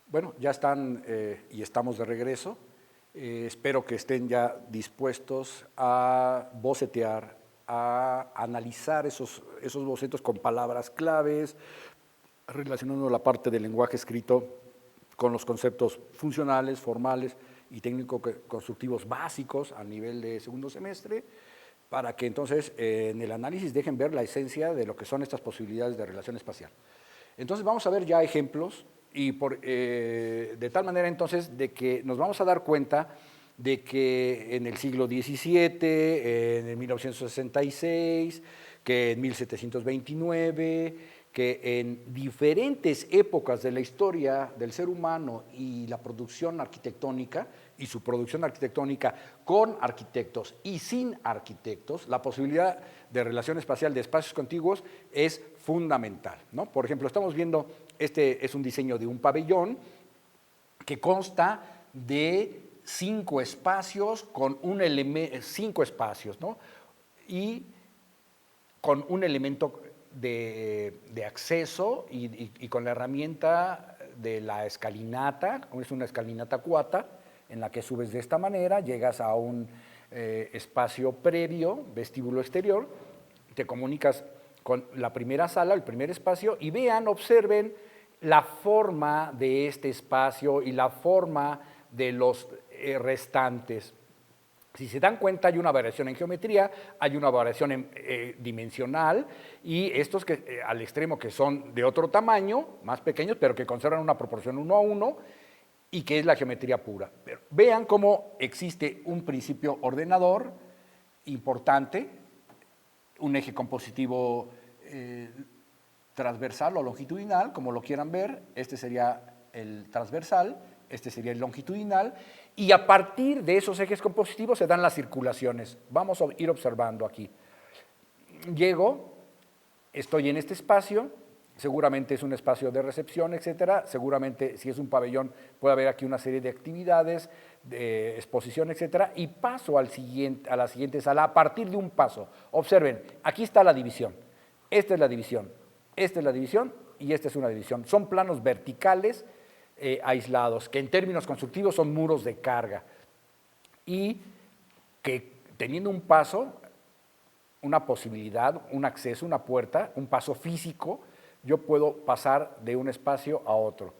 Bueno, ya están y estamos de regreso. Espero que estén ya dispuestos a bocetear, a analizar esos bocetos con palabras claves, relacionando la parte del lenguaje escrito con los conceptos funcionales, formales y técnico-constructivos básicos a nivel de segundo semestre, para que entonces en el análisis dejen ver la esencia de lo que son estas posibilidades de relación espacial. Entonces vamos a ver ya ejemplos y de tal manera entonces de que nos vamos a dar cuenta de que en el siglo XVII, en el 1966, que en 1729, que en diferentes épocas de la historia del ser humano y la producción arquitectónica, y su producción arquitectónica con arquitectos y sin arquitectos, la posibilidad de relación espacial de espacios contiguos es fundamental, ¿no? Por ejemplo, estamos viendo, este es un diseño de un pabellón que consta de 5 espacios con un elemento, 5 espacios, ¿no? Y con un elemento de acceso y con la herramienta de la escalinata, es una escalinata cuata, en la que subes de esta manera, llegas a un espacio previo, vestíbulo exterior, te comunicas con la primera sala, el primer espacio, y vean, observen la forma de este espacio y la forma de los restantes. Si se dan cuenta, hay una variación en geometría, hay una variación dimensional, y estos que al extremo que son de otro tamaño, más pequeños, pero que conservan una proporción 1:1, y que es la geometría pura. Pero vean cómo existe un principio ordenador importante, un eje compositivo transversal o longitudinal, como lo quieran ver. Este sería el transversal, este sería el longitudinal, y a partir de esos ejes compositivos se dan las circulaciones. Vamos a ir observando aquí. Llego, estoy en este espacio, seguramente es un espacio de recepción, etcétera. Seguramente, si es un pabellón, puede haber aquí una serie de actividades, de exposición, etcétera. Y paso a la siguiente sala a partir de un paso. Observen, aquí está la división. Esta es la división, esta es la división y esta es una división. Son planos verticales aislados, que en términos constructivos son muros de carga. Y que teniendo un paso, una posibilidad, un acceso, una puerta, un paso físico, yo puedo pasar de un espacio a otro.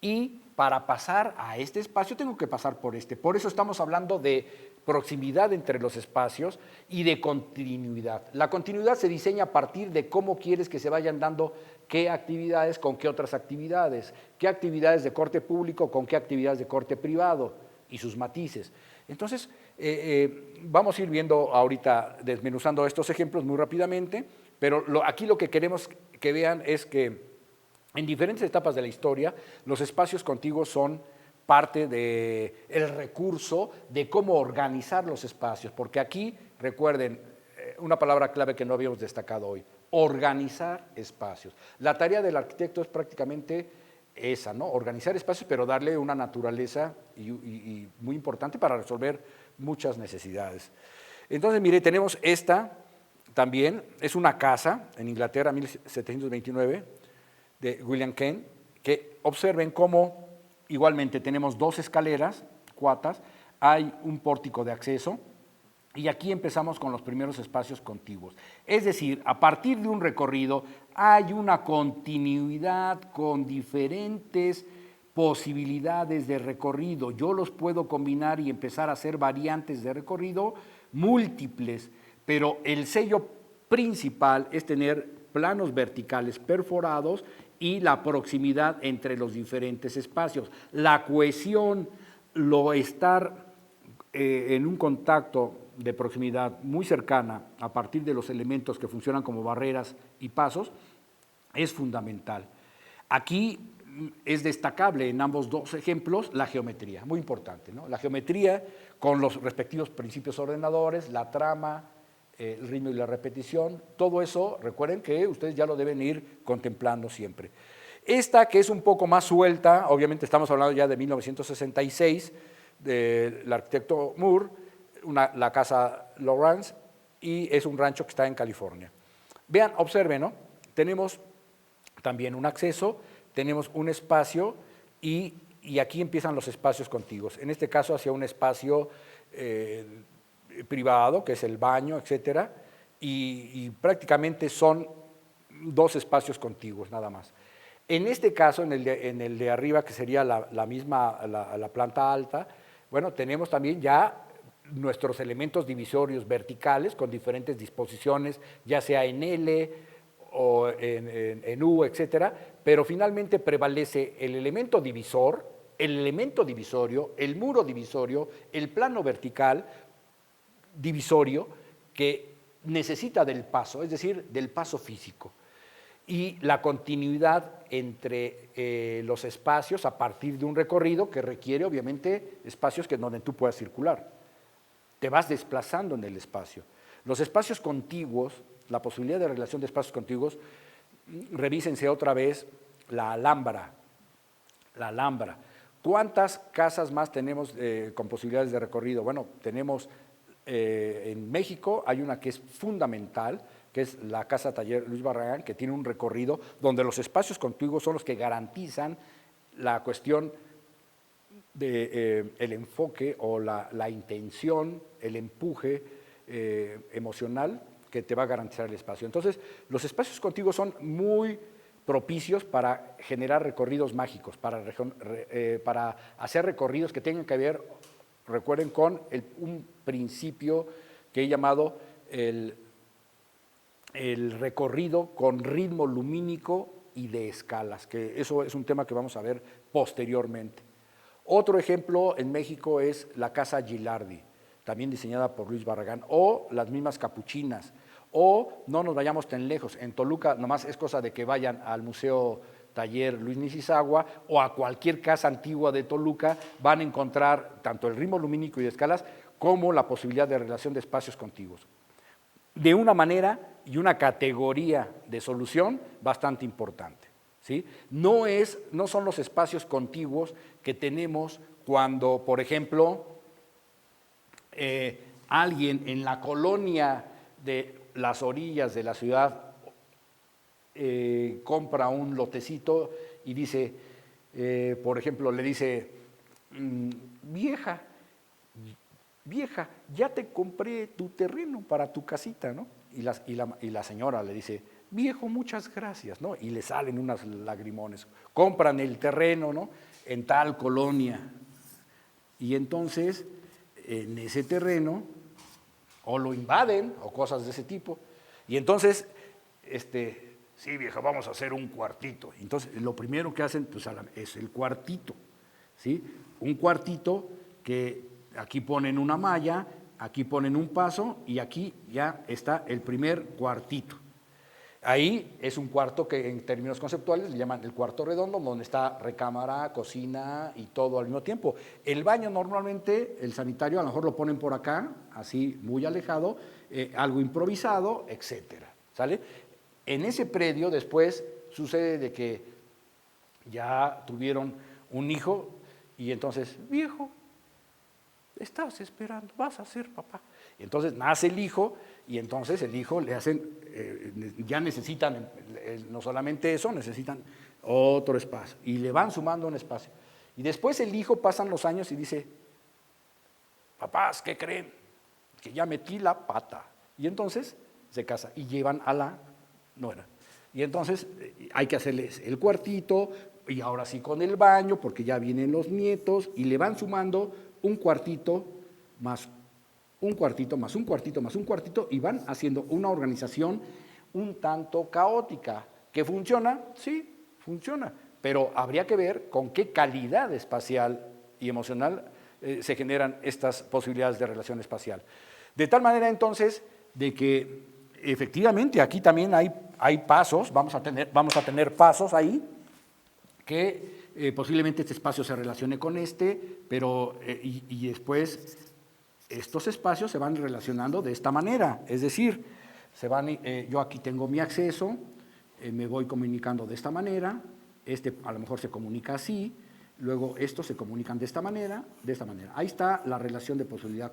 Y para pasar a este espacio tengo que pasar por este. Por eso estamos hablando de proximidad entre los espacios y de continuidad. La continuidad se diseña a partir de cómo quieres que se vayan dando qué actividades con qué otras actividades, qué actividades de corte público con qué actividades de corte privado y sus matices. Entonces, vamos a ir viendo ahorita, desmenuzando estos ejemplos muy rápidamente, pero aquí lo que queremos que vean es que en diferentes etapas de la historia, los espacios contiguos son parte del recurso de cómo organizar los espacios, porque aquí, recuerden, una palabra clave que no habíamos destacado hoy, organizar espacios. La tarea del arquitecto es prácticamente esa, ¿no? Organizar espacios, pero darle una naturaleza y muy importante para resolver muchas necesidades. Entonces, mire, tenemos esta también, es una casa en Inglaterra, 1729, de William Kent, que observen cómo igualmente tenemos 2 escaleras, cuatas, hay un pórtico de acceso, y aquí empezamos con los primeros espacios contiguos. Es decir, a partir de un recorrido hay una continuidad con diferentes posibilidades de recorrido. Yo los puedo combinar y empezar a hacer variantes de recorrido múltiples, pero el sello principal es tener planos verticales perforados y la proximidad entre los diferentes espacios. La cohesión, lo estar en un contacto de proximidad muy cercana a partir de los elementos que funcionan como barreras y pasos, es fundamental. Aquí es destacable en ambos 2 ejemplos la geometría, muy importante, ¿no? La geometría con los respectivos principios ordenadores, la trama, el ritmo y la repetición, todo eso, recuerden que ustedes ya lo deben ir contemplando siempre. Esta, que es un poco más suelta, obviamente estamos hablando ya de 1966, del arquitecto Moore, la casa Lawrence, y es un rancho que está en California. Vean, observen, ¿no? Tenemos también un acceso, tenemos un espacio y y aquí empiezan los espacios contiguos. En este caso hacia un espacio privado, que es el baño, etcétera, y prácticamente son dos espacios contiguos nada más. En este caso, en el de arriba, que sería la misma, la planta alta, bueno, tenemos también ya nuestros elementos divisorios verticales con diferentes disposiciones, ya sea en L o en U, etcétera, pero finalmente prevalece el elemento divisor, el elemento divisorio, el muro divisorio, el plano vertical divisorio que necesita del paso, es decir, del paso físico. Y la continuidad entre los espacios a partir de un recorrido que requiere, obviamente, espacios donde tú puedas circular. Te vas desplazando en el espacio. Los espacios contiguos, la posibilidad de relación de espacios contiguos, revísense otra vez la Alhambra. La Alhambra. ¿Cuántas casas más tenemos con posibilidades de recorrido? Bueno, tenemos en México, hay una que es fundamental, que es la Casa Taller Luis Barragán, que tiene un recorrido donde los espacios contiguos son los que garantizan la cuestión del enfoque o la intención, el empuje emocional que te va a garantizar el espacio. Entonces, los espacios contiguos son muy propicios para generar recorridos mágicos, para hacer recorridos que tengan que ver, recuerden, con un principio que he llamado el recorrido con ritmo lumínico y de escalas, que eso es un tema que vamos a ver posteriormente. Otro ejemplo en México es la Casa Gilardi, también diseñada por Luis Barragán, o las mismas capuchinas, o no nos vayamos tan lejos, en Toluca nomás es cosa de que vayan al Museo Taller Luis Nisizagua o a cualquier casa antigua de Toluca, van a encontrar tanto el ritmo lumínico y de escalas como la posibilidad de relación de espacios contiguos, de una manera y una categoría de solución bastante importante. ¿Sí? No son los espacios contiguos que tenemos cuando, por ejemplo, alguien en la colonia de las orillas de la ciudad compra un lotecito y dice, por ejemplo, le dice, vieja, ya te compré tu terreno para tu casita, ¿no? Y la señora le dice, viejo, muchas gracias, ¿no? Y le salen unas lagrimones. Compran el terreno, ¿no? En tal colonia. Y entonces, en ese terreno, o lo invaden, o cosas de ese tipo. Y entonces, sí, vieja, vamos a hacer un cuartito. Entonces, lo primero que hacen pues, es el cuartito, ¿sí? Un cuartito que aquí ponen una malla, aquí ponen un paso y aquí ya está el primer cuartito. Ahí es un cuarto que en términos conceptuales le llaman el cuarto redondo, donde está recámara, cocina y todo al mismo tiempo. El baño normalmente, el sanitario a lo mejor lo ponen por acá, así muy alejado, algo improvisado, etcétera, ¿sale? En ese predio después sucede de que ya tuvieron un hijo y entonces, viejo, estás esperando, vas a ser papá. Y entonces nace el hijo y entonces el hijo le hacen, ya necesitan, no solamente eso, necesitan otro espacio y le van sumando un espacio. Y después el hijo pasan los años y dice, papás, ¿qué creen? Que ya metí la pata. Y entonces se casa y llevan a la nuera. Y entonces hay que hacerles el cuartito y ahora sí con el baño porque ya vienen los nietos y le van sumando un cuartito más un cuartito más un cuartito más un cuartito y van haciendo una organización un tanto caótica. ¿Que funciona? Sí, funciona, pero habría que ver con qué calidad espacial y emocional se generan estas posibilidades de relación espacial. De tal manera entonces de que efectivamente aquí también hay pasos, vamos a tener pasos ahí que posiblemente este espacio se relacione con pero y después estos espacios se van relacionando de esta manera, es decir, yo aquí tengo mi acceso, me voy comunicando de esta manera, a lo mejor se comunica así, luego estos se comunican de esta manera, de esta manera. Ahí está la relación de posibilidad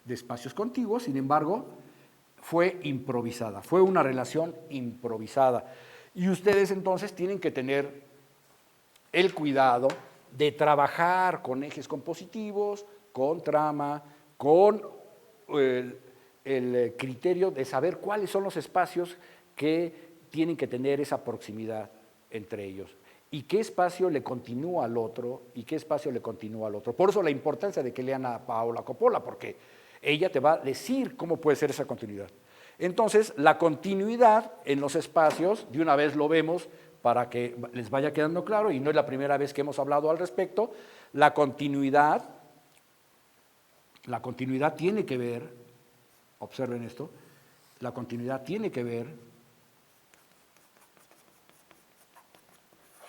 de espacios contiguos, sin embargo, fue improvisada, fue una relación improvisada. Y ustedes entonces tienen que tener el cuidado de trabajar con ejes compositivos, con trama, con el criterio de saber cuáles son los espacios que tienen que tener esa proximidad entre ellos y qué espacio le continúa al otro y qué espacio le continúa al otro. Por eso la importancia de que lean a Paola Coppola, porque ella te va a decir cómo puede ser esa continuidad. Entonces, la continuidad en los espacios, de una vez lo vemos para que les vaya quedando claro, y no es la primera vez que hemos hablado al respecto, la continuidad tiene que ver, observen esto, la continuidad tiene que ver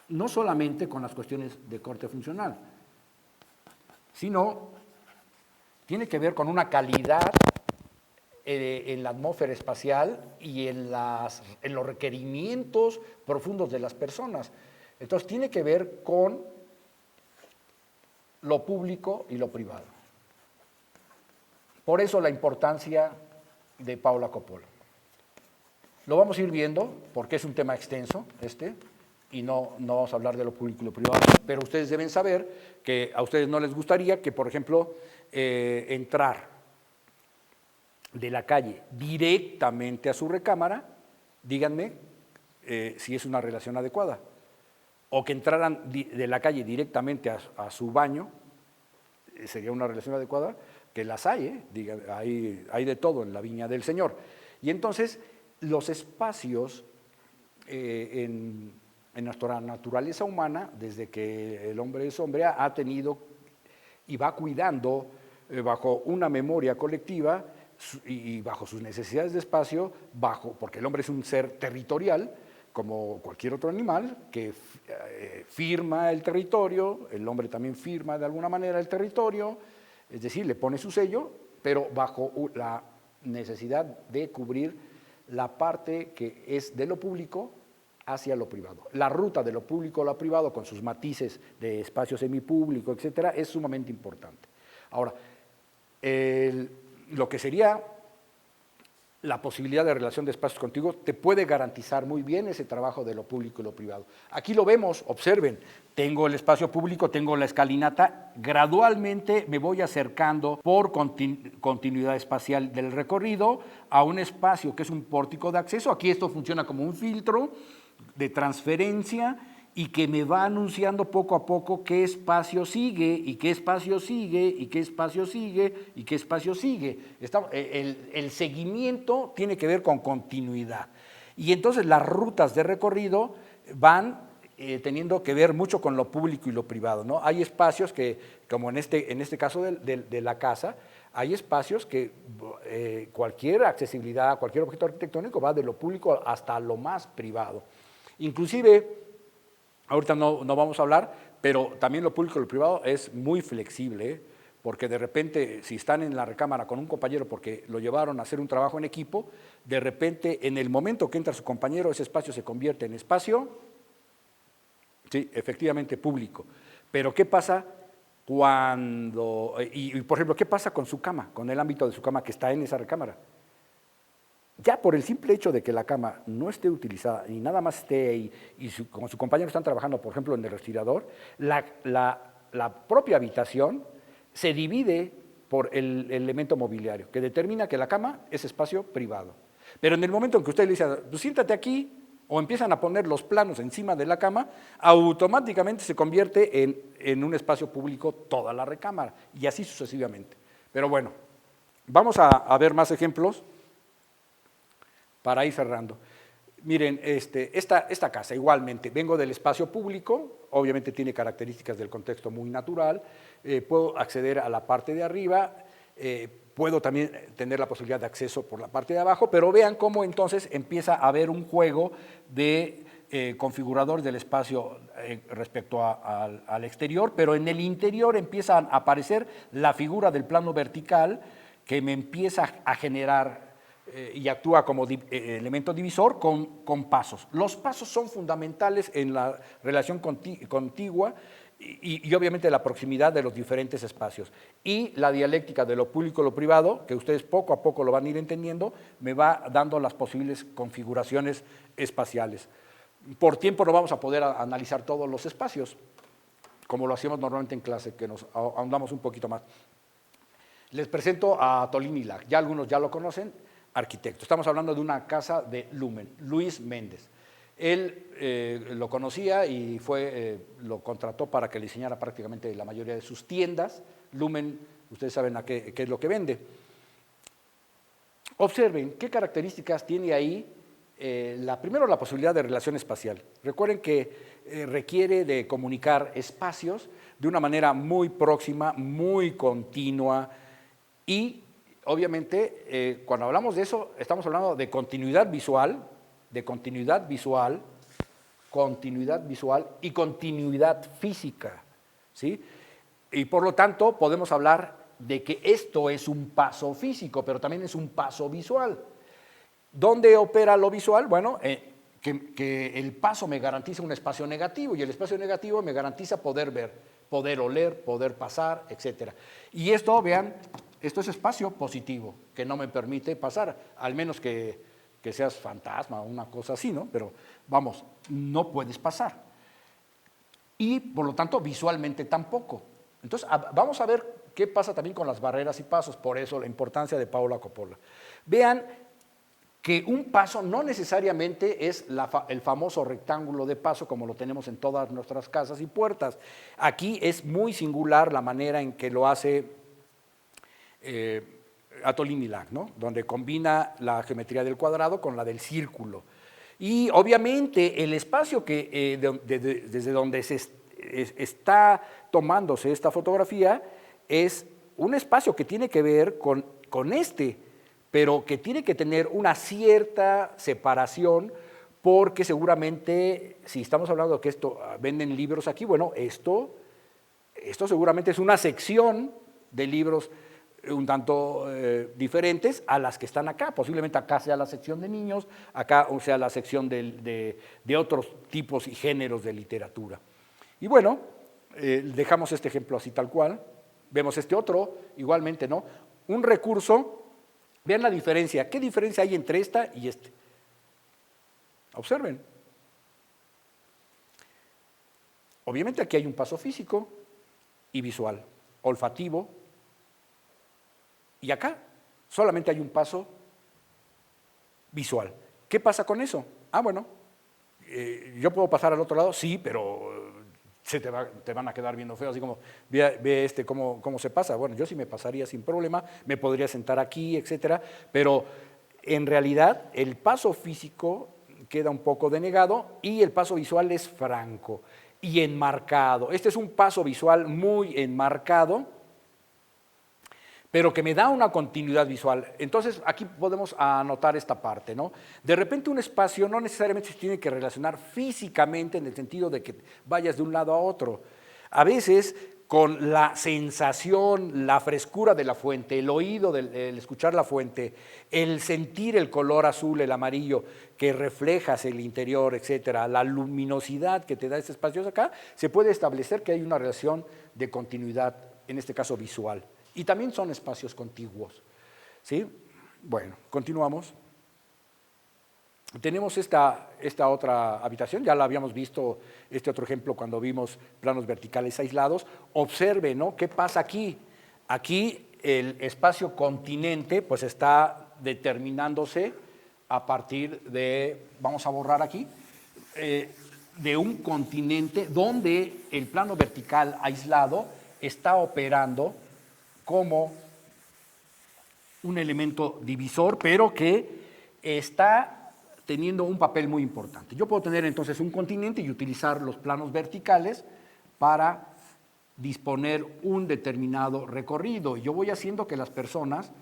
no solamente con las cuestiones de corte funcional, sino tiene que ver con una calidad en la atmósfera espacial y en los requerimientos profundos de las personas. Entonces tiene que ver con lo público y lo privado. Por eso la importancia de Paola Coppola. Lo vamos a ir viendo porque es un tema extenso y no vamos a hablar de lo público y lo privado, pero ustedes deben saber que a ustedes no les gustaría que, por ejemplo, entrar de la calle directamente a su recámara, díganme si es una relación adecuada, o que entraran de la calle directamente a su baño, sería una relación adecuada, que las hay, hay de todo en la viña del Señor. Y entonces los espacios en nuestra naturaleza humana, desde que el hombre es hombre, ha tenido y va cuidando bajo una memoria colectiva y bajo sus necesidades de espacio, porque el hombre es un ser territorial, como cualquier otro animal, que firma el territorio, el hombre también firma de alguna manera el territorio, es decir, le pone su sello, pero bajo la necesidad de cubrir la parte que es de lo público hacia lo privado. La ruta de lo público a lo privado, con sus matices de espacio semipúblico, etcétera, es sumamente importante. Ahora, lo que sería la posibilidad de relación de espacios contiguos te puede garantizar muy bien ese trabajo de lo público y lo privado. Aquí lo vemos, observen, tengo el espacio público, tengo la escalinata, gradualmente me voy acercando por continuidad espacial del recorrido a un espacio que es un pórtico de acceso. Aquí esto funciona como un filtro de transferencia y que me va anunciando poco a poco qué espacio sigue y qué espacio sigue y qué espacio sigue y qué espacio sigue. El seguimiento tiene que ver con continuidad. Y entonces las rutas de recorrido van teniendo que ver mucho con lo público y lo privado, ¿no? Hay espacios que, como en este caso de la casa, hay espacios que cualquier accesibilidad, cualquier objeto arquitectónico va de lo público hasta lo más privado. Inclusive, ahorita no vamos a hablar, pero también lo público y lo privado es muy flexible, porque de repente, si están en la recámara con un compañero porque lo llevaron a hacer un trabajo en equipo, de repente, en el momento que entra su compañero, ese espacio se convierte en espacio, sí, efectivamente público. Pero ¿qué pasa cuando, por ejemplo, qué pasa con su cama, con el ámbito de su cama que está en esa recámara? Ya por el simple hecho de que la cama no esté utilizada y nada más esté ahí, y como sus compañeros están trabajando, por ejemplo, en el respirador, la propia habitación se divide por el elemento mobiliario, que determina que la cama es espacio privado. Pero en el momento en que usted le dice, pues siéntate aquí, o empiezan a poner los planos encima de la cama, automáticamente se convierte en un espacio público toda la recámara, y así sucesivamente. Pero bueno, vamos a ver más ejemplos para ir cerrando. Miren, esta casa igualmente, vengo del espacio público, obviamente tiene características del contexto muy natural, puedo acceder a la parte de arriba, puedo también tener la posibilidad de acceso por la parte de abajo, pero vean cómo entonces empieza a haber un juego de configurador del espacio respecto al exterior, pero en el interior empieza a aparecer la figura del plano vertical que me empieza a generar y actúa como elemento divisor con pasos. Los pasos son fundamentales en la relación contigua y obviamente la proximidad de los diferentes espacios. Y la dialéctica de lo público y lo privado, que ustedes poco a poco lo van a ir entendiendo, me va dando las posibles configuraciones espaciales. Por tiempo no vamos a poder analizar todos los espacios. como lo hacíamos normalmente en clase, que nos ahondamos un poquito más. Les presento a Tolini Lac, ya algunos ya lo conocen, arquitecto. Estamos hablando de una casa de Lumen, Luis Méndez. Él lo conocía y lo contrató para que le diseñara prácticamente la mayoría de sus tiendas. Lumen, ustedes saben qué es lo que vende. Observen qué características tiene ahí. Primero, la posibilidad de relación espacial. Recuerden que requiere de comunicar espacios de una manera muy próxima, muy continua y, obviamente, cuando hablamos de eso, estamos hablando de continuidad visual y continuidad física, ¿sí? Y por lo tanto podemos hablar de que esto es un paso físico, pero también es un paso visual. ¿Dónde opera lo visual? Bueno, que el paso me garantiza un espacio negativo y el espacio negativo me garantiza poder ver, poder oler, poder pasar, etc. Y esto, vean, esto es espacio positivo, que no me permite pasar, al menos que seas fantasma o una cosa así, ¿no? Pero vamos, no puedes pasar. Y por lo tanto, visualmente tampoco. Entonces, vamos a ver qué pasa también con las barreras y pasos, por eso la importancia de Paula Coppola. Vean que un paso no necesariamente es el famoso rectángulo de paso como lo tenemos en todas nuestras casas y puertas. Aquí es muy singular la manera en que lo hace Attolini Lac, ¿no? Donde combina la geometría del cuadrado con la del círculo. Y obviamente el espacio que desde donde está tomándose esta fotografía es un espacio que tiene que ver con este, pero que tiene que tener una cierta separación porque seguramente, si estamos hablando de que venden libros aquí, bueno, esto seguramente es una sección de libros un tanto diferentes a las que están acá. Posiblemente acá sea la sección de niños, acá sea la sección de otros tipos y géneros de literatura. Y bueno, dejamos este ejemplo así tal cual. Vemos este otro, igualmente, ¿no? Un recurso, vean la diferencia. ¿Qué diferencia hay entre esta y este? Observen. Obviamente aquí hay un paso físico y visual, olfativo, y acá solamente hay un paso visual. ¿Qué pasa con eso? Ah, bueno, yo puedo pasar al otro lado, sí, pero te van a quedar viendo feo, así como, ve cómo se pasa. Bueno, yo sí me pasaría sin problema, me podría sentar aquí, etcétera, pero en realidad el paso físico queda un poco denegado y el paso visual es franco y enmarcado. Este es un paso visual muy enmarcado, pero que me da una continuidad visual. Entonces, aquí podemos anotar esta parte, ¿no? De repente un espacio no necesariamente se tiene que relacionar físicamente en el sentido de que vayas de un lado a otro. A veces, con la sensación, la frescura de la fuente, el oído, el escuchar la fuente, el sentir el color azul, el amarillo, que reflejas el interior, etcétera, la luminosidad que te da este espacio acá, se puede establecer que hay una relación de continuidad, en este caso visual. Y también son espacios contiguos, ¿sí? Bueno, continuamos. Tenemos esta otra habitación, ya la habíamos visto, este otro ejemplo cuando vimos planos verticales aislados. Observe, ¿no? ¿Qué pasa aquí? Aquí el espacio continente pues está determinándose a partir de, vamos a borrar aquí, de un continente donde el plano vertical aislado está operando como un elemento divisor, pero que está teniendo un papel muy importante. Yo puedo tener entonces un continente y utilizar los planos verticales para disponer un determinado recorrido. Yo voy haciendo que las personas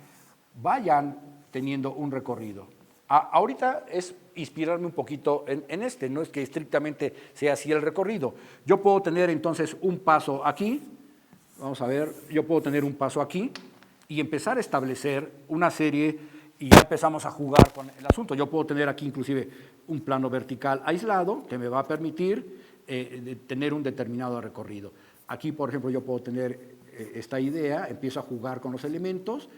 vayan teniendo un recorrido. Ahorita es inspirarme un poquito en este, no es que estrictamente sea así el recorrido. Yo puedo tener entonces un paso aquí. Vamos a ver, yo puedo tener un paso aquí y empezar a establecer una serie y ya empezamos a jugar con el asunto. Yo puedo tener aquí inclusive un plano vertical aislado que me va a permitir tener un determinado recorrido. Aquí, por ejemplo, yo puedo tener esta idea, empiezo a jugar con los elementos.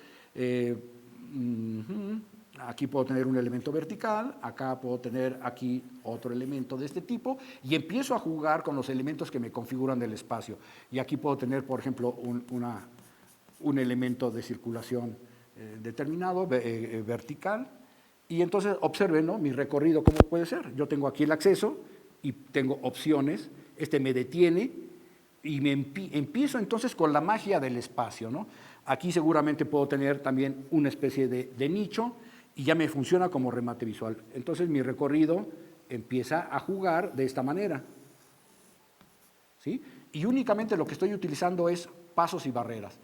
Aquí puedo tener un elemento vertical, acá puedo tener aquí otro elemento de este tipo y empiezo a jugar con los elementos que me configuran del espacio. Y aquí puedo tener, por ejemplo, un elemento de circulación determinado, vertical. Y entonces observen, ¿no?, mi recorrido cómo puede ser. Yo tengo aquí el acceso y tengo opciones, me detiene y me empiezo entonces con la magia del espacio, ¿no? Aquí seguramente puedo tener también una especie de nicho y ya me funciona como remate visual. Entonces mi recorrido empieza a jugar de esta manera, ¿sí? Y únicamente lo que estoy utilizando es pasos y barreras.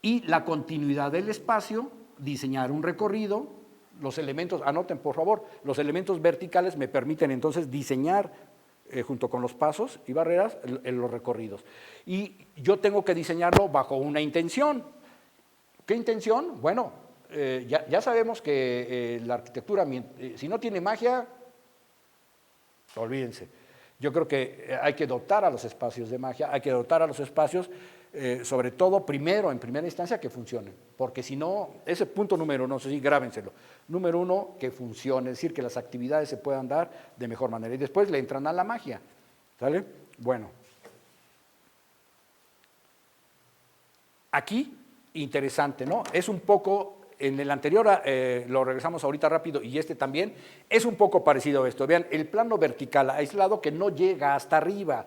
Y la continuidad del espacio, diseñar un recorrido, los elementos, anoten por favor, los elementos verticales me permiten entonces diseñar junto con los pasos y barreras en los recorridos. Y yo tengo que diseñarlo bajo una intención. ¿Qué intención? Bueno, ya sabemos que la arquitectura, si no tiene magia, olvídense. Yo creo que hay que dotar a los espacios de magia, hay que dotar a los espacios, sobre todo primero, en primera instancia, que funcionen. Porque si no, ese punto número uno, sí, grábenselo. Número uno, que funcione, es decir, que las actividades se puedan dar de mejor manera. Y después le entran a la magia. ¿Sale? Bueno. Aquí, interesante, ¿no? Es un poco, en el anterior lo regresamos ahorita rápido y también, es un poco parecido a esto. Vean, el plano vertical aislado que no llega hasta arriba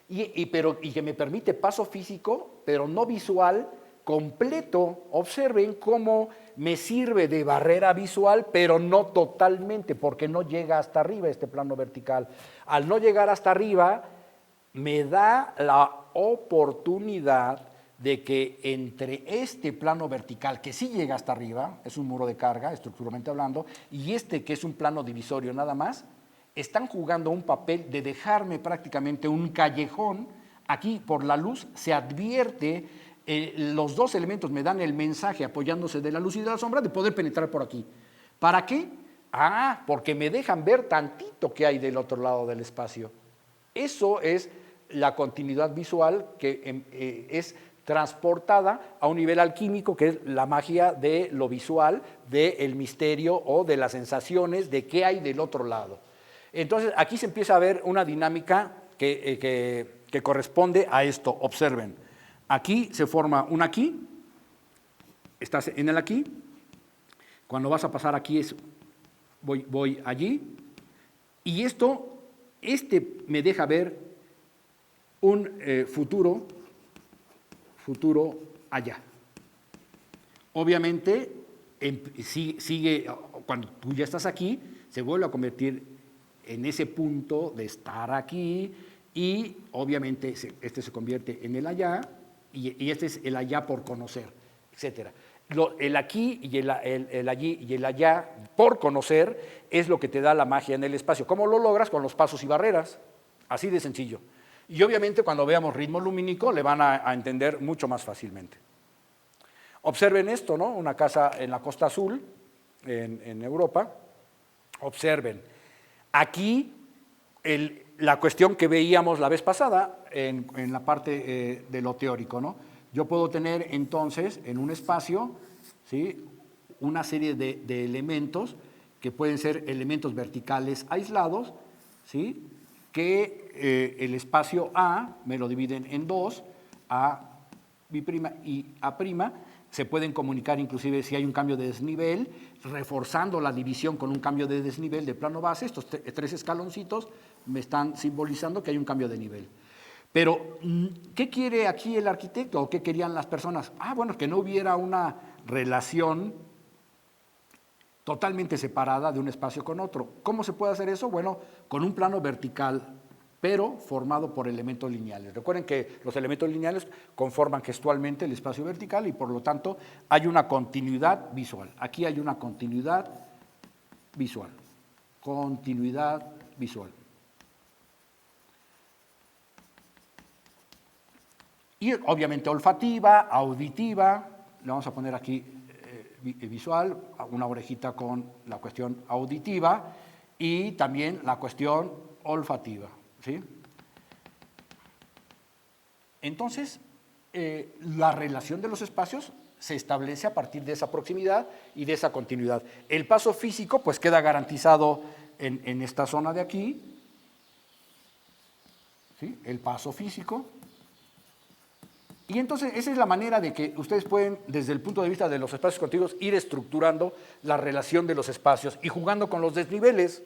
y que me permite paso físico, pero no visual, completo. Observen cómo me sirve de barrera visual, pero no totalmente, porque no llega hasta arriba este plano vertical. Al no llegar hasta arriba, me da la oportunidad de que entre este plano vertical, que sí llega hasta arriba, es un muro de carga, estructuralmente hablando, y que es un plano divisorio nada más, están jugando un papel de dejarme prácticamente un callejón. Aquí, por la luz, se advierte, los dos elementos me dan el mensaje, apoyándose de la luz y de la sombra, de poder penetrar por aquí. ¿Para qué? Porque me dejan ver tantito que hay del otro lado del espacio. Eso es la continuidad visual que es transportada a un nivel alquímico, que es la magia de lo visual, del misterio o de las sensaciones de qué hay del otro lado. Entonces, aquí se empieza a ver una dinámica que corresponde a esto. Observen, aquí se forma un aquí, estás en el aquí, cuando vas a pasar aquí voy allí, y me deja ver un futuro allá. Obviamente, sigue, cuando tú ya estás aquí, se vuelve a convertir en ese punto de estar aquí y obviamente se convierte en el allá y este es el allá por conocer, etc. El aquí y el allí y el allá por conocer es lo que te da la magia en el espacio. ¿Cómo lo logras? Con los pasos y barreras, así de sencillo. Y obviamente cuando veamos ritmo lumínico le van a entender mucho más fácilmente. Observen esto, ¿no? Una casa en la Costa Azul, en Europa. Observen. Aquí la cuestión que veíamos la vez pasada en la parte de lo teórico, ¿no? Yo puedo tener entonces en un espacio, ¿sí?, una serie de elementos que pueden ser elementos verticales aislados, ¿sí?, que el espacio A me lo dividen en dos, A' y A', se pueden comunicar inclusive si hay un cambio de desnivel, reforzando la división con un cambio de desnivel de plano base. Estos tres escaloncitos me están simbolizando que hay un cambio de nivel. Pero, ¿qué quiere aquí el arquitecto o qué querían las personas? Bueno, que no hubiera una relación totalmente separada de un espacio con otro. ¿Cómo se puede hacer eso? Bueno, con un plano vertical, pero formado por elementos lineales. Recuerden que los elementos lineales conforman gestualmente el espacio vertical y por lo tanto hay una continuidad visual. Aquí hay una continuidad visual. Continuidad visual. Y obviamente olfativa, auditiva, le vamos a poner aquí visual, una orejita con la cuestión auditiva y también la cuestión olfativa, ¿sí? Entonces, La relación de los espacios se establece a partir de esa proximidad y de esa continuidad. El paso físico pues queda garantizado en esta zona de aquí, ¿sí? El paso físico. Y entonces esa es la manera de que ustedes pueden, desde el punto de vista de los espacios contiguos, ir estructurando la relación de los espacios y jugando con los desniveles.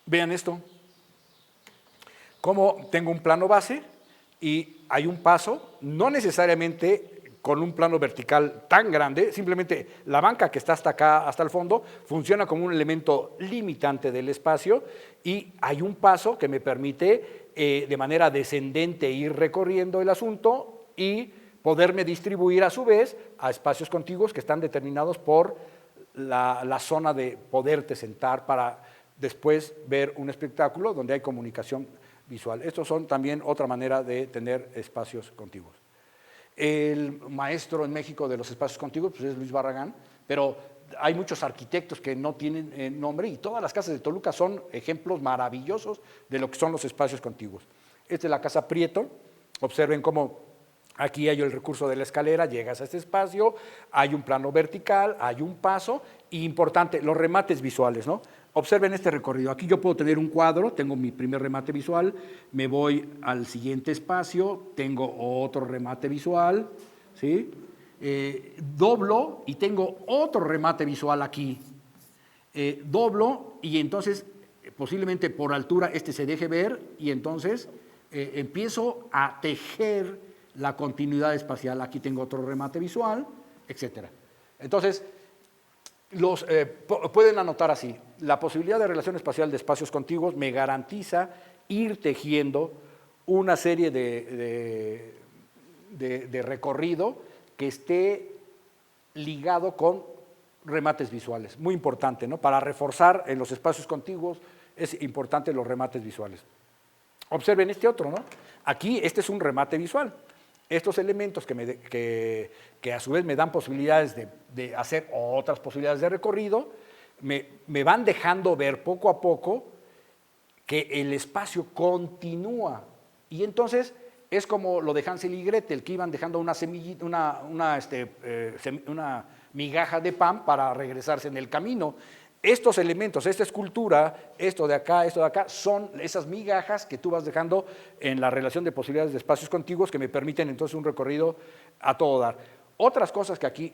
Vean esto. Como tengo un plano base y hay un paso, no necesariamente con un plano vertical tan grande, simplemente la banca que está hasta acá, hasta el fondo, funciona como un elemento limitante del espacio y hay un paso que me permite de manera descendente ir recorriendo el asunto y poderme distribuir a su vez a espacios contiguos que están determinados por la zona de poderte sentar para después ver un espectáculo donde hay comunicación visual. Estos son también otra manera de tener espacios contiguos. El maestro en México de los espacios contiguos pues es Luis Barragán, pero hay muchos arquitectos que no tienen nombre y todas las casas de Toluca son ejemplos maravillosos de lo que son los espacios contiguos. Esta es la Casa Prieto. Observen cómo aquí hay el recurso de la escalera, llegas a este espacio, hay un plano vertical, hay un paso y importante, los remates visuales, ¿no? Observen este recorrido. Aquí yo puedo tener un cuadro, tengo mi primer remate visual, me voy al siguiente espacio, tengo otro remate visual, ¿sí? Doblo y tengo otro remate visual aquí. Doblo y entonces posiblemente por altura este se deje ver y entonces empiezo a tejer la continuidad espacial. Aquí tengo otro remate visual, etc. Entonces, pueden anotar así, la posibilidad de relación espacial de espacios contiguos me garantiza ir tejiendo una serie de recorrido que esté ligado con remates visuales. Muy importante, ¿no? Para reforzar en los espacios contiguos es importante los remates visuales. Observen este otro, ¿no? Aquí este es un remate visual. Estos elementos que a su vez me dan posibilidades de hacer otras posibilidades de recorrido, me van dejando ver poco a poco que el espacio continúa. Y entonces es como lo de Hansel y Gretel, que iban dejando una semillita, una migaja de pan para regresarse en el camino. Estos elementos, esta escultura, esto de acá, son esas migajas que tú vas dejando en la relación de posibilidades de espacios contiguos que me permiten entonces un recorrido a todo dar. Otras cosas que aquí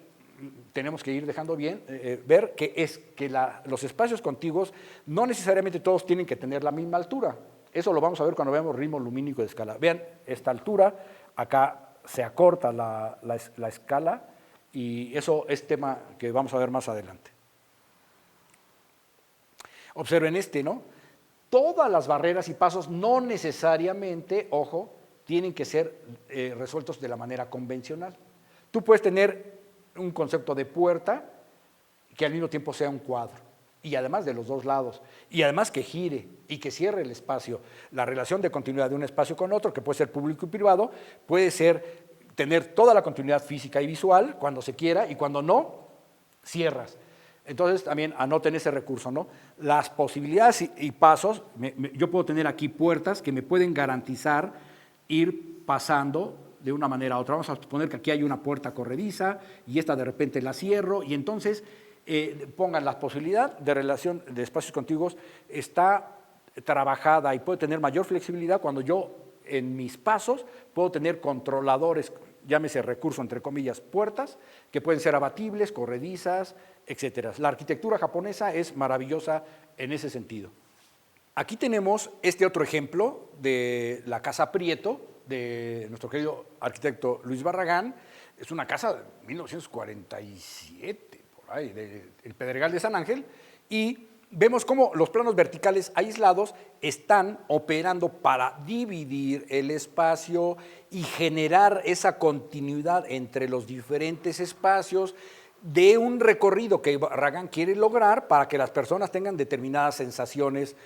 tenemos que ir dejando bien, ver que es que los espacios contiguos no necesariamente todos tienen que tener la misma altura. Eso lo vamos a ver cuando veamos ritmo lumínico de escala. Vean esta altura, acá se acorta la escala y eso es tema que vamos a ver más adelante. Observen este, ¿no? Todas las barreras y pasos no necesariamente, ojo, tienen que ser resueltos de la manera convencional. Tú puedes tener un concepto de puerta que al mismo tiempo sea un cuadro, y además de los dos lados, y además que gire y que cierre el espacio. La relación de continuidad de un espacio con otro, que puede ser público y privado, puede ser tener toda la continuidad física y visual cuando se quiera, y cuando no, cierras. Entonces también anoten ese recurso, ¿no? Las posibilidades y pasos, yo puedo tener aquí puertas que me pueden garantizar ir pasando de una manera a otra. Vamos a suponer que aquí hay una puerta corrediza y esta de repente la cierro y entonces pongan la posibilidad de relación de espacios contiguos está trabajada y puede tener mayor flexibilidad cuando yo en mis pasos puedo tener controladores, llámese recurso entre comillas, puertas, que pueden ser abatibles, corredizas, etcétera. La arquitectura japonesa es maravillosa en ese sentido. Aquí tenemos este otro ejemplo de la Casa Prieto, de nuestro querido arquitecto Luis Barragán. Es una casa de 1947, por ahí, del Pedregal de San Ángel, y vemos cómo los planos verticales aislados están operando para dividir el espacio y generar esa continuidad entre los diferentes espacios de un recorrido que Barragán quiere lograr para que las personas tengan determinadas sensaciones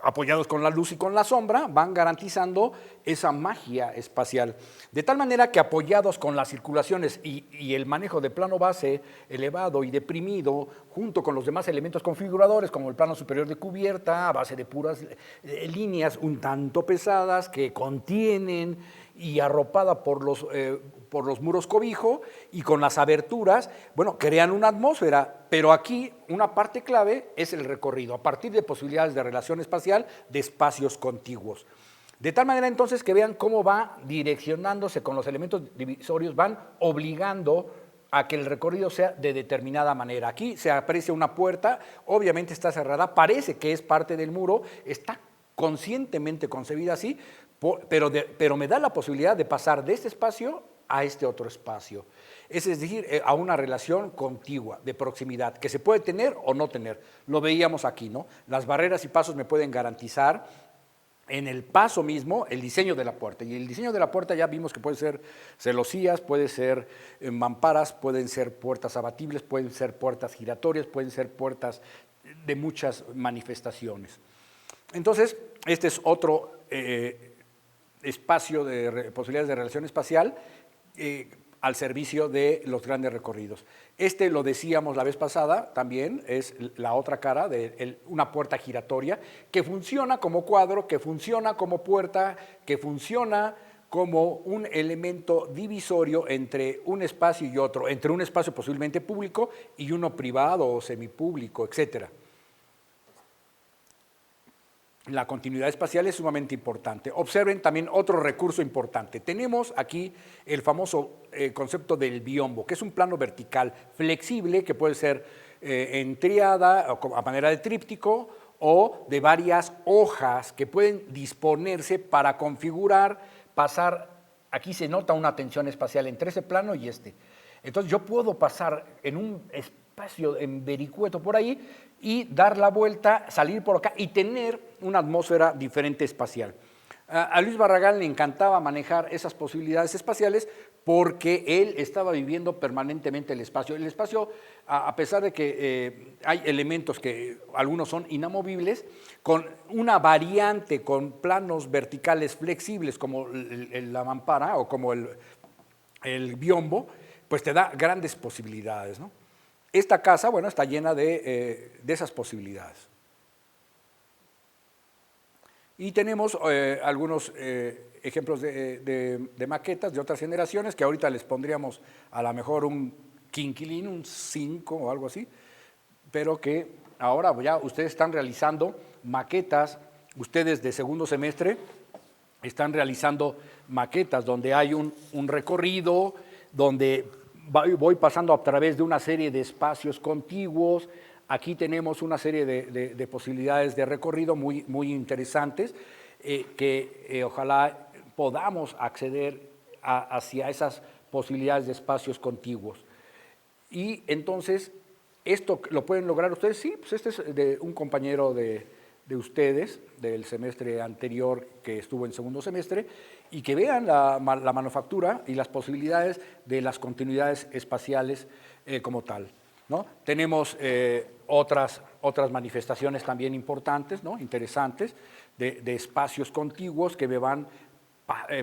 apoyados con la luz y con la sombra, van garantizando esa magia espacial. De tal manera que apoyados con las circulaciones y el manejo de plano base elevado y deprimido, junto con los demás elementos configuradores, como el plano superior de cubierta, a base de puras líneas un tanto pesadas que contienen y arropada por los muros cobijo y con las aberturas, bueno, crean una atmósfera, pero aquí una parte clave es el recorrido, a partir de posibilidades de relación espacial de espacios contiguos. De tal manera entonces que vean cómo va direccionándose con los elementos divisorios, van obligando a que el recorrido sea de determinada manera. Aquí se aprecia una puerta, obviamente está cerrada, parece que es parte del muro, está conscientemente concebida así, pero me da la posibilidad de pasar de este espacio a este otro espacio. Es decir, a una relación contigua, de proximidad, que se puede tener o no tener. Lo veíamos aquí, ¿no? Las barreras y pasos me pueden garantizar en el paso mismo el diseño de la puerta. Y el diseño de la puerta ya vimos que puede ser celosías, puede ser mamparas, pueden ser puertas abatibles, pueden ser puertas giratorias, pueden ser puertas de muchas manifestaciones. Entonces, este es otro espacio de posibilidades de relación espacial al servicio de los grandes recorridos. Este, lo decíamos la vez pasada, también es la otra cara de una puerta giratoria que funciona como cuadro, que funciona como puerta, que funciona como un elemento divisorio entre un espacio y otro, entre un espacio posiblemente público y uno privado o semipúblico, etcétera. La continuidad espacial es sumamente importante. Observen también otro recurso importante. Tenemos aquí el famoso concepto del biombo, que es un plano vertical flexible que puede ser en tríada o a manera de tríptico o de varias hojas que pueden disponerse para configurar, pasar. Aquí se nota una tensión espacial entre ese plano y este. Entonces yo puedo pasar en un espacio en vericueto por ahí y dar la vuelta, salir por acá y tener una atmósfera diferente espacial. A Luis Barragán le encantaba manejar esas posibilidades espaciales porque él estaba viviendo permanentemente el espacio. El espacio, a pesar de que hay elementos que algunos son inamovibles, con una variante, con planos verticales flexibles como la mampara o como el biombo, pues te da grandes posibilidades, ¿no? Esta casa, bueno, está llena de esas posibilidades. Y tenemos algunos ejemplos de maquetas de otras generaciones que ahorita les pondríamos a lo mejor un quinquilín, un 5 o algo así, pero que ahora ya ustedes están realizando maquetas, ustedes de segundo semestre están realizando maquetas donde hay un recorrido, donde voy pasando a través de una serie de espacios contiguos. Aquí tenemos una serie de posibilidades de recorrido muy interesantes que ojalá podamos acceder hacia esas posibilidades de espacios contiguos. Y entonces, ¿esto lo pueden lograr ustedes? Sí, pues este es de un compañero de ustedes del semestre anterior que estuvo en segundo semestre y que vean la manufactura y las posibilidades de las continuidades espaciales como tal, ¿no? Tenemos otras manifestaciones también importantes, ¿no? Interesantes, de espacios contiguos que me van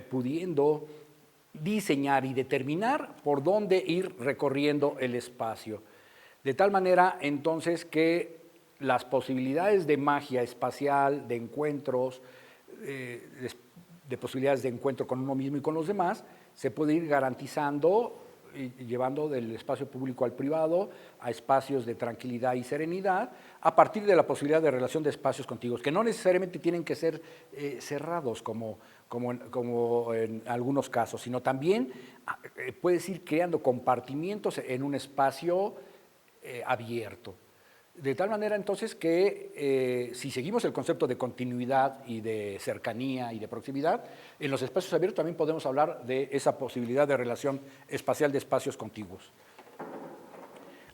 pudiendo diseñar y determinar por dónde ir recorriendo el espacio. De tal manera, entonces, que las posibilidades de magia espacial, de encuentros, de posibilidades de encuentro con uno mismo y con los demás, se puede ir garantizando y llevando del espacio público al privado a espacios de tranquilidad y serenidad a partir de la posibilidad de relación de espacios contiguos, que no necesariamente tienen que ser cerrados como en algunos casos, sino también puedes ir creando compartimientos en un espacio abierto. De tal manera entonces que si seguimos el concepto de continuidad y de cercanía y de proximidad, en los espacios abiertos también podemos hablar de esa posibilidad de relación espacial de espacios contiguos.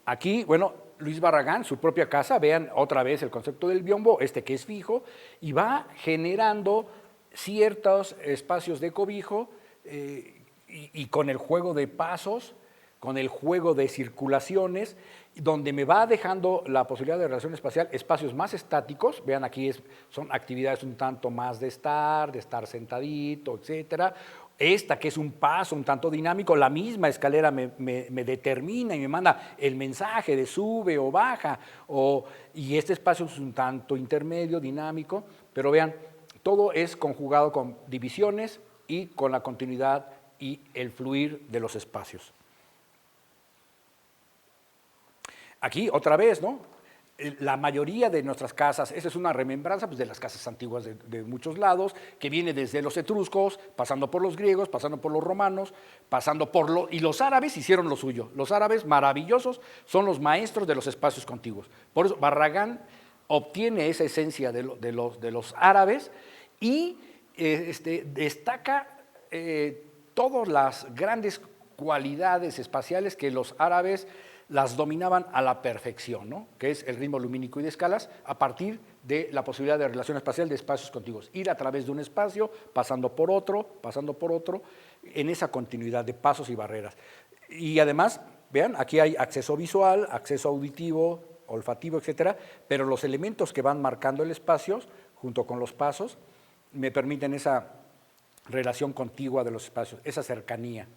Aquí, bueno, Luis Barragán, su propia casa, vean otra vez el concepto del biombo, que es fijo, y va generando ciertos espacios de cobijo y con el juego de pasos con el juego de circulaciones, donde me va dejando la posibilidad de relación espacial espacios más estáticos. Vean, aquí son actividades un tanto más de estar sentadito, etcétera. Esta que es un paso un tanto dinámico, la misma escalera me determina y me manda el mensaje de sube o baja, y este espacio es un tanto intermedio, dinámico, pero vean, todo es conjugado con divisiones y con la continuidad y el fluir de los espacios. Aquí, otra vez, ¿no? La mayoría de nuestras casas, esa es una remembranza pues, de las casas antiguas de muchos lados, que viene desde los etruscos, pasando por los griegos, pasando por los romanos, y los árabes hicieron lo suyo. Los árabes, maravillosos, son los maestros de los espacios contiguos. Por eso Barragán obtiene esa esencia de los árabes y destaca todas las grandes cualidades espaciales que los árabes las dominaban a la perfección, ¿no? Que es el ritmo lumínico y de escalas, a partir de la posibilidad de relación espacial de espacios contiguos. Ir a través de un espacio, pasando por otro, en esa continuidad de pasos y barreras. Y además, vean, aquí hay acceso visual, acceso auditivo, olfativo, etcétera, pero los elementos que van marcando el espacio, junto con los pasos, me permiten esa relación contigua de los espacios, esa cercanía.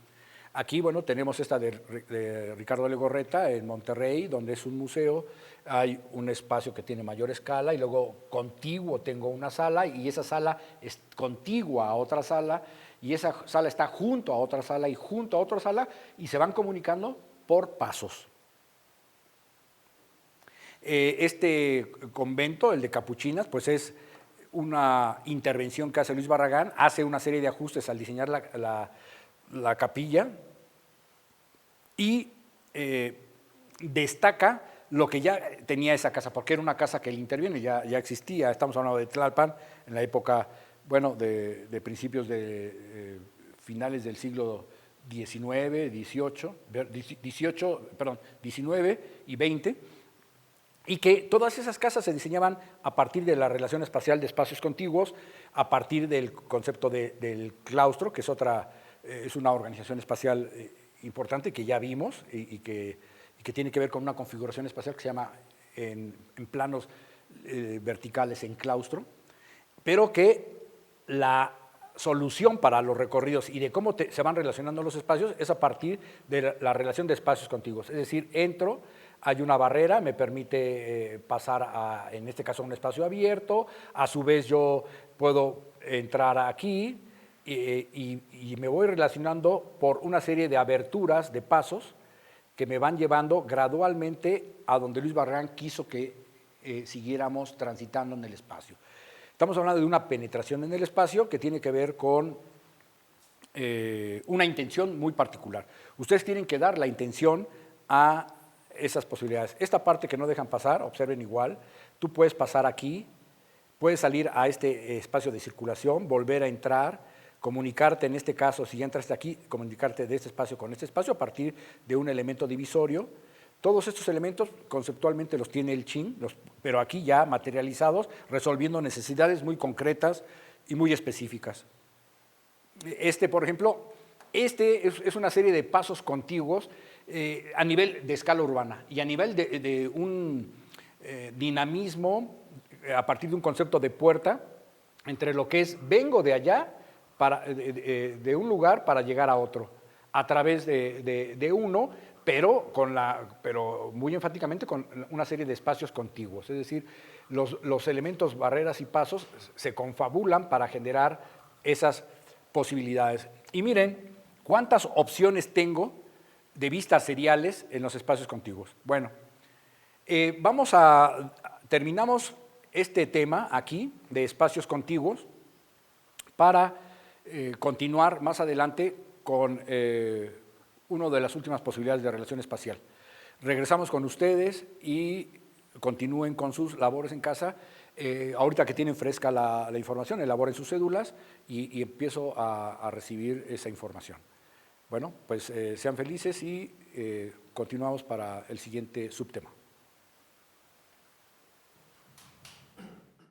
Aquí, bueno, tenemos esta de Ricardo Legorreta en Monterrey, donde es un museo, hay un espacio que tiene mayor escala y luego contiguo tengo una sala y esa sala es contigua a otra sala y esa sala está junto a otra sala y junto a otra sala y se van comunicando por pasos. Este convento, el de Capuchinas, pues es una intervención que hace Luis Barragán, hace una serie de ajustes al diseñar la capilla y destaca lo que ya tenía esa casa, porque era una casa que él interviene, ya existía. Estamos hablando de Tlalpan en la época, bueno, de principios de finales del siglo XIX, XIX y XX, y que todas esas casas se diseñaban a partir de la relación espacial de espacios contiguos, a partir del concepto del claustro, que es una organización espacial importante que ya vimos y que tiene que ver con una configuración espacial que se llama en planos verticales en claustro, pero que la solución para los recorridos y de cómo se van relacionando los espacios es a partir de la relación de espacios contiguos. Es decir, entro, hay una barrera, me permite pasar en este caso a un espacio abierto, a su vez yo puedo entrar aquí, y me voy relacionando por una serie de aberturas, de pasos, que me van llevando gradualmente a donde Luis Barragán quiso que siguiéramos transitando en el espacio. Estamos hablando de una penetración en el espacio que tiene que ver con una intención muy particular. Ustedes tienen que dar la intención a esas posibilidades. Esta parte que no dejan pasar, observen igual, tú puedes pasar aquí, puedes salir a este espacio de circulación, volver a entrar, comunicarte, en este caso, si ya entraste aquí, comunicarte de este espacio con este espacio a partir de un elemento divisorio. Todos estos elementos conceptualmente los tiene el Qin, pero aquí ya materializados, resolviendo necesidades muy concretas y muy específicas. Por ejemplo, es una serie de pasos contiguos a nivel de escala urbana y a nivel de un dinamismo a partir de un concepto de puerta entre lo que es vengo de allá, de un lugar para llegar a otro, a través de uno, pero muy enfáticamente con una serie de espacios contiguos. Es decir, los elementos, barreras y pasos se confabulan para generar esas posibilidades. Y miren cuántas opciones tengo de vistas seriales en los espacios contiguos. Bueno, terminamos este tema aquí de espacios contiguos para continuar más adelante con una de las últimas posibilidades de relación espacial. Regresamos con ustedes y continúen con sus labores en casa. Ahorita que tienen fresca la información, elaboren sus cédulas y empiezo a recibir esa información. Bueno, pues sean felices y continuamos para el siguiente subtema.